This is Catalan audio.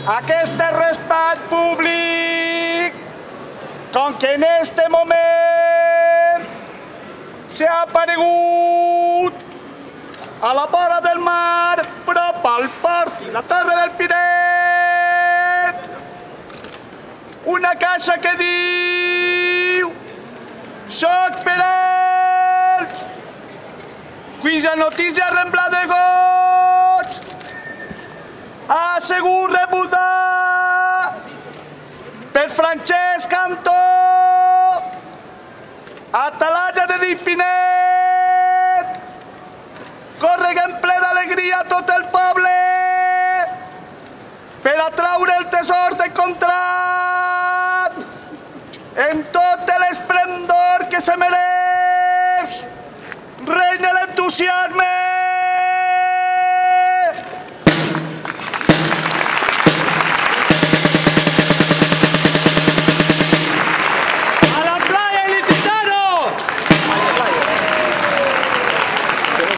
Aquest respecte públic, com que en este moment s'ha aparegut a la vora del mar, prop al port i la torre del Pinet, una casa que diu «Soc per ells», cuya notícia rembla de goig ha sigut rebuda per Francesc Cantó, atalaya de Pinet, correguen ple d'alegria tot el poble per atraure el tresor encontrat en tot l'esplendor que se mereix. Reina l'entusiasme